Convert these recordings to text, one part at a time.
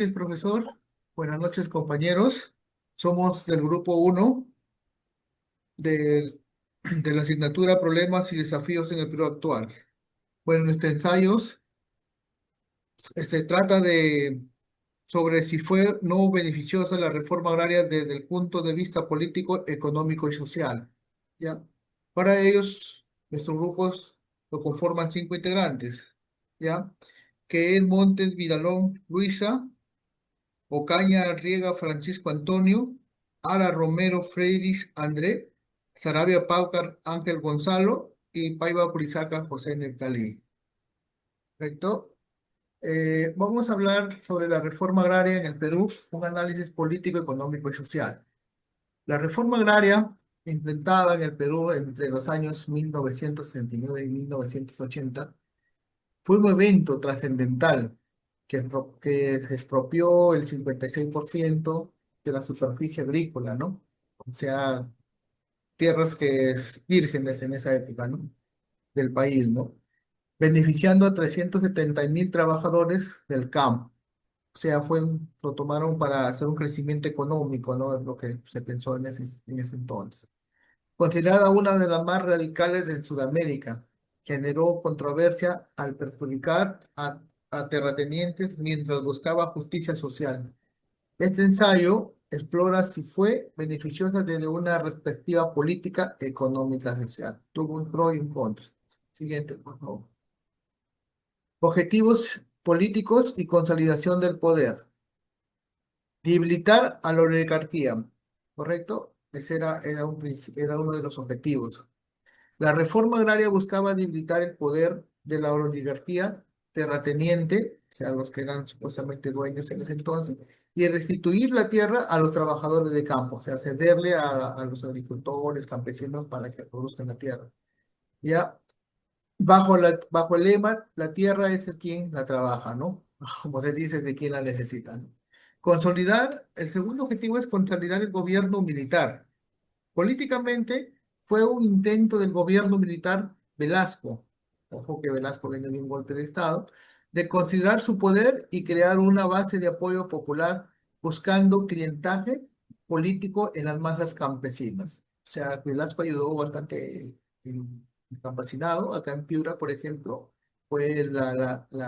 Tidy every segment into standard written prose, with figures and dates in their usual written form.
Noches, profesor. Buenas noches, compañeros. Somos del grupo uno de, de la asignatura Problemas y Desafíos en el Perú actual. Bueno, en este ensayo se trata de sobre si fue o no beneficiosa la reforma agraria desde el punto de vista político, económico y social. ¿Ya? Para ellos, nuestros grupos lo conforman cinco integrantes, ¿ya? Que es Montes, Vidalón, Luisa, Ocaña Arriega Francisco Antonio, Ara Romero Freirich André, Sarabia Paucar Ángel Gonzalo y Paiva Purizaca José Nectalí. ¿Correcto? Vamos a hablar sobre la reforma agraria en el Perú, un análisis político, económico y social. La reforma agraria implementada en el Perú entre los años 1969 y 1980 fue un evento trascendental que se expropió el 56% de la superficie agrícola, ¿no? O sea, tierras que es vírgenes en esa época, ¿no? Del país, ¿no? Beneficiando a 370.000 trabajadores del campo. O sea, lo tomaron para hacer un crecimiento económico, ¿no? Es lo que se pensó en ese entonces. Considerada una de las más radicales de Sudamérica, generó controversia al perjudicar a terratenientes mientras buscaba justicia social. Este ensayo explora si fue beneficiosa desde una perspectiva política, económica, social. Tuvo un pro y un contra. Siguiente, por favor. Objetivos políticos y consolidación del poder. Debilitar a la oligarquía, ¿correcto? Ese era uno de los objetivos. La reforma agraria buscaba debilitar el poder de la oligarquía terrateniente, o sea, los que eran supuestamente dueños en ese entonces, y restituir la tierra a los trabajadores de campo, o sea, cederle a los agricultores, campesinos para que produzcan la tierra. Ya, bajo el lema, la tierra es de quien la trabaja, ¿no? Como se dice, de quien la necesita, ¿no? El segundo objetivo es consolidar el gobierno militar. Políticamente fue un intento del gobierno militar Velasco, ojo que Velasco viene de un golpe de Estado, de considerar su poder y crear una base de apoyo popular buscando clientaje político en las masas campesinas. O sea, Velasco ayudó bastante en el campesinado. Acá en Piura, por ejemplo, fue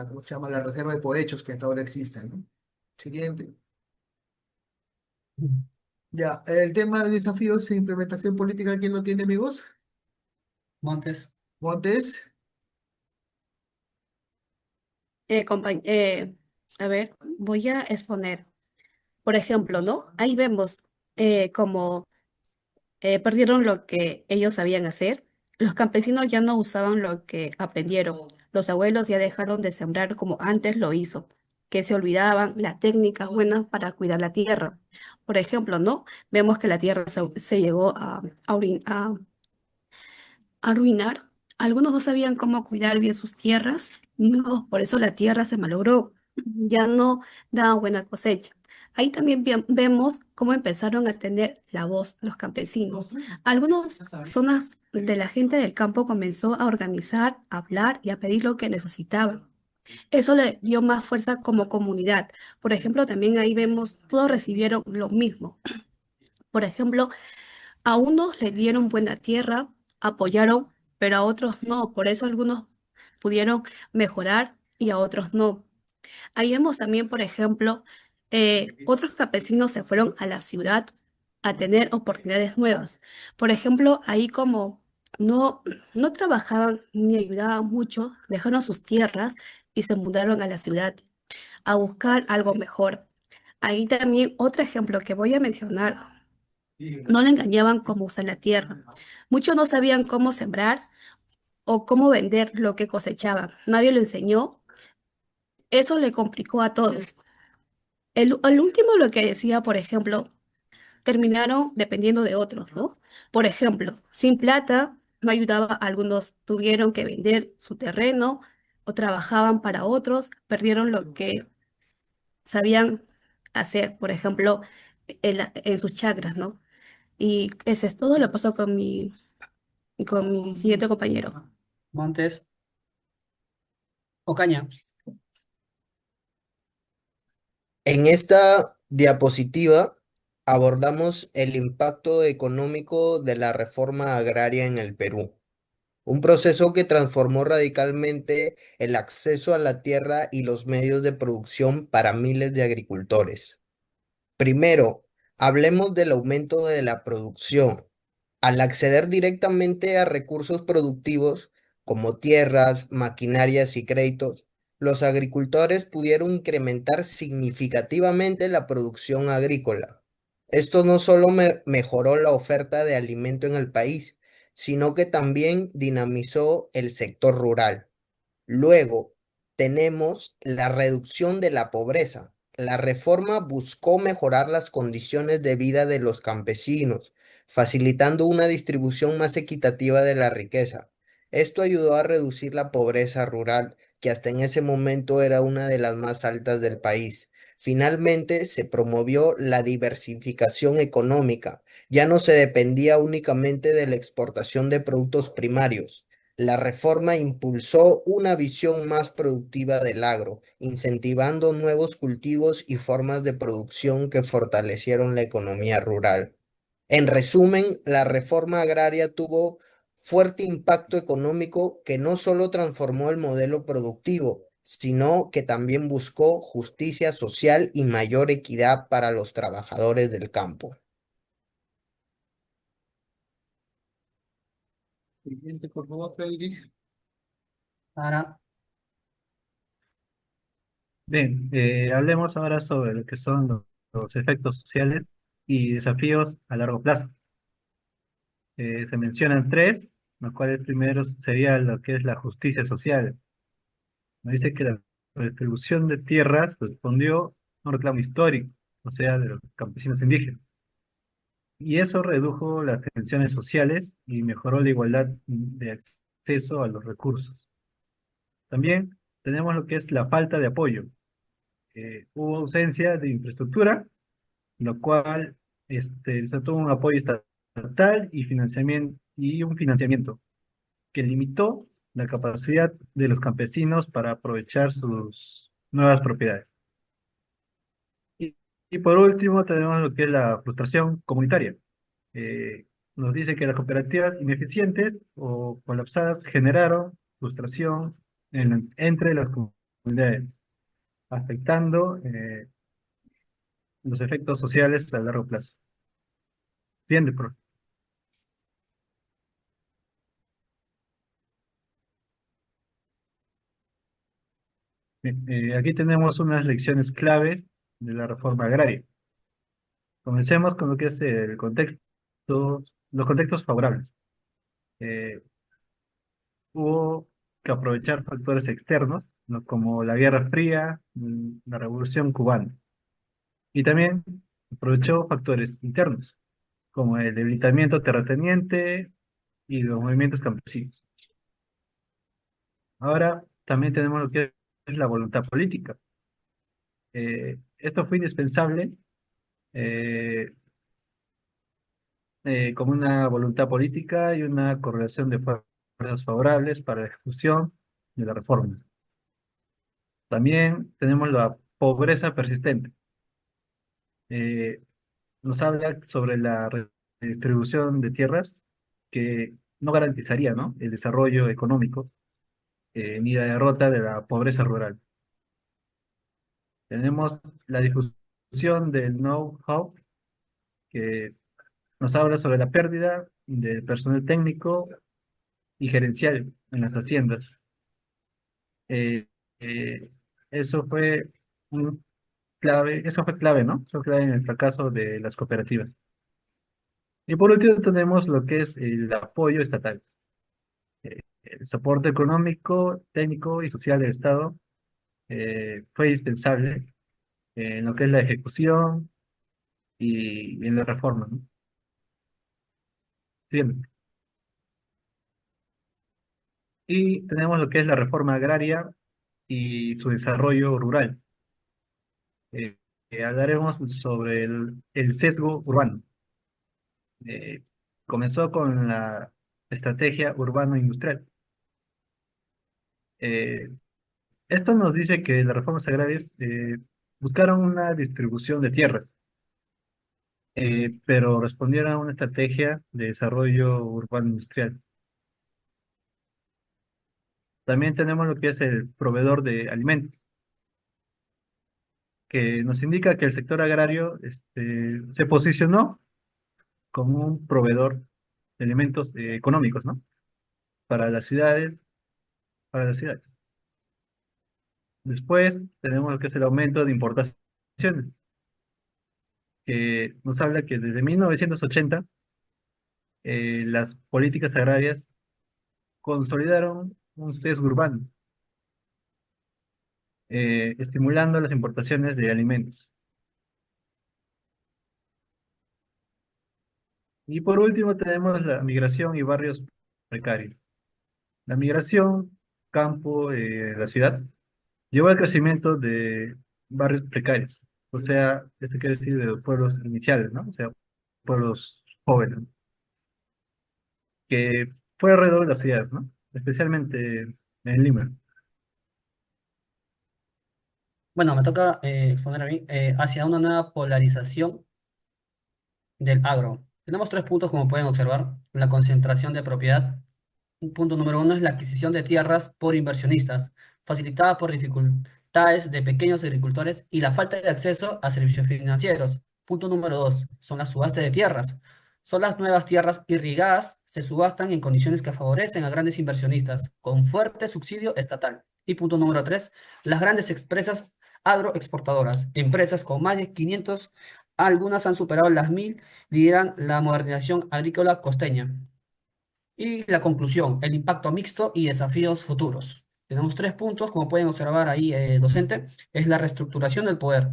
¿cómo se llama? La reserva de pohechos que hasta ahora existe, ¿no? Siguiente. Ya, el tema de desafíos e implementación política, ¿quién lo tiene, amigos? Montes. Montes. Compañ- a ver, voy a exponer. Por ejemplo, ¿no? Ahí vemos como perdieron lo que ellos sabían hacer. Los campesinos ya no usaban lo que aprendieron. Los abuelos ya dejaron de sembrar como antes lo hizo, que se olvidaban las técnicas buenas para cuidar la tierra. Por ejemplo, ¿no? Vemos que la tierra se llegó a arruinar. Algunos no sabían cómo cuidar bien sus tierras, no, por eso la tierra se malogró, ya no daba buena cosecha. Ahí también vemos cómo empezaron a tener la voz los campesinos. Algunas zonas de la gente del campo comenzó a organizar, a hablar y a pedir lo que necesitaban. Eso le dio más fuerza como comunidad. Por ejemplo, también ahí vemos, todos recibieron lo mismo. Por ejemplo, a unos le dieron buena tierra, apoyaron, pero a otros no. Por eso algunos pudieron mejorar y a otros no. Ahí vemos también, por ejemplo, otros campesinos se fueron a la ciudad a tener oportunidades nuevas. Por ejemplo, ahí como no, no trabajaban ni ayudaban mucho, dejaron sus tierras y se mudaron a la ciudad a buscar algo mejor. Ahí también otro ejemplo que voy a mencionar, no le engañaban cómo usar la tierra. Muchos no sabían cómo sembrar o cómo vender lo que cosechaban. Nadie lo enseñó. Eso le complicó a todos. El último lo que decía, por ejemplo, terminaron dependiendo de otros, ¿no? Por ejemplo, sin plata, no ayudaba, algunos tuvieron que vender su terreno o trabajaban para otros, perdieron lo que sabían hacer, por ejemplo, en sus chakras, ¿no? Y eso es todo, lo pasó con mi siguiente compañero. Montes. Ocaña. En esta diapositiva abordamos el impacto económico de la reforma agraria en el Perú, un proceso que transformó radicalmente el acceso a la tierra y los medios de producción para miles de agricultores. Primero, hablemos del aumento de la producción. Al acceder directamente a recursos productivos como tierras, maquinarias y créditos, los agricultores pudieron incrementar significativamente la producción agrícola. Esto no solo mejoró la oferta de alimento en el país, sino que también dinamizó el sector rural. Luego, tenemos la reducción de la pobreza. La reforma buscó mejorar las condiciones de vida de los campesinos, facilitando una distribución más equitativa de la riqueza. Esto ayudó a reducir la pobreza rural, que hasta en ese momento era una de las más altas del país. Finalmente, se promovió la diversificación económica. Ya no se dependía únicamente de la exportación de productos primarios. La reforma impulsó una visión más productiva del agro, incentivando nuevos cultivos y formas de producción que fortalecieron la economía rural. En resumen, la reforma agraria tuvo fuerte impacto económico que no solo transformó el modelo productivo, sino que también buscó justicia social y mayor equidad para los trabajadores del campo. Siguiente, por favor, Frederick. Sara, Bien, hablemos ahora sobre lo que son los efectos sociales y desafíos a largo plazo. Se mencionan tres, los cuales primero sería lo que es la justicia social. Nos dice que la redistribución de tierras respondió a un reclamo histórico, o sea, de los campesinos indígenas. Y eso redujo las tensiones sociales y mejoró la igualdad de acceso a los recursos. También tenemos lo que es la falta de apoyo. Hubo ausencia de infraestructura, lo cual se tuvo un apoyo estatal y un financiamiento que limitó la capacidad de los campesinos para aprovechar sus nuevas propiedades. Y, y por último tenemos lo que es la frustración comunitaria. Eh, Nos dice que las cooperativas ineficientes o colapsadas generaron frustración entre las comunidades, afectando los efectos sociales a largo plazo. Bien, de pro. Bien, aquí tenemos unas lecciones clave de la reforma agraria. Comencemos con lo que es el contexto, los contextos favorables. Eh, Hubo que aprovechar factores externos, ¿no? Como la Guerra Fría, la Revolución Cubana. Y también aprovechó factores internos, como el debilitamiento terrateniente y los movimientos campesinos. Ahora también tenemos lo que es la voluntad política. Esto fue indispensable eh, como una voluntad política y una correlación de fuerzas favorables para la ejecución de la reforma. También tenemos la pobreza persistente. Eh, Nos habla sobre la redistribución de tierras que no garantizaría, ¿no?, el desarrollo económico ni la derrota de la pobreza rural. Tenemos la difusión del know-how, que nos habla sobre la pérdida del personal técnico y gerencial en las haciendas. Eh, eh, eso fue eso fue clave, ¿no? Eso fue clave en el fracaso de las cooperativas. Y por último tenemos lo que es el apoyo estatal. El soporte económico, técnico y social del Estado fue indispensable en lo que es la ejecución y en la reforma, ¿no? Bien. Y tenemos lo que es la reforma agraria y su desarrollo rural. Eh, Hablaremos sobre el sesgo urbano. Eh, Comenzó con la estrategia urbano-industrial. Eh, Esto nos dice que las reformas agrarias buscaron una distribución de tierras, pero respondieron a una estrategia de desarrollo urbano industrial. También tenemos lo que es el proveedor de alimentos, que nos indica que el sector agrario se posicionó como un proveedor de alimentos económicos, ¿no? Para las ciudades, para las ciudades. Después tenemos lo que es el aumento de importaciones, que nos habla que desde 1980 las políticas agrarias consolidaron un sesgo urbano, estimulando las importaciones de alimentos. Y por último tenemos la migración y barrios precarios. La migración, campo, la ciudad, llevó al crecimiento de barrios precarios. O sea, esto quiere decir de los pueblos iniciales, ¿no? O sea, pueblos jóvenes, que fue alrededor de las ciudades, ¿no? Especialmente en Lima. Bueno, me toca exponer a mí hacia una nueva polarización del agro. Tenemos 3 puntos, como pueden observar. La concentración de propiedad. Un punto número 1 es la adquisición de tierras por inversionistas, facilitada por dificultades de pequeños agricultores y la falta de acceso a servicios financieros. Punto número 2 son las subastas de tierras. Son las nuevas tierras irrigadas, se subastan en condiciones que favorecen a grandes inversionistas, con fuerte subsidio estatal. Y punto número 3, las grandes empresas agroexportadoras, empresas con más de 500, algunas han superado las 1000, lideran la modernización agrícola costeña. Y la conclusión, el impacto mixto y desafíos futuros. Tenemos 3 puntos, como pueden observar ahí, docente, es la reestructuración del poder.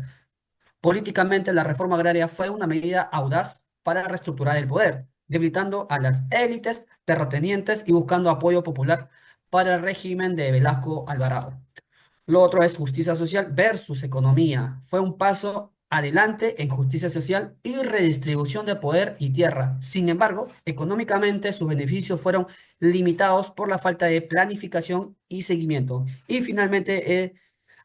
Políticamente, la reforma agraria fue una medida audaz para reestructurar el poder, debilitando a las élites terratenientes y buscando apoyo popular para el régimen de Velasco Alvarado. Lo otro es justicia social versus economía. Fue un paso adelante en justicia social y redistribución de poder y tierra. Sin embargo, económicamente sus beneficios fueron limitados por la falta de planificación y seguimiento. Y finalmente,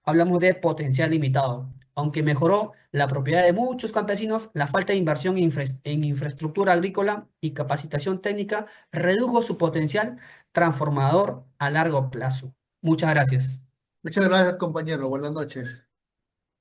hablamos de potencial limitado. Aunque mejoró la propiedad de muchos campesinos, la falta de inversión en infraestructura agrícola y capacitación técnica redujo su potencial transformador a largo plazo. Muchas gracias. Muchas gracias, compañero. Buenas noches.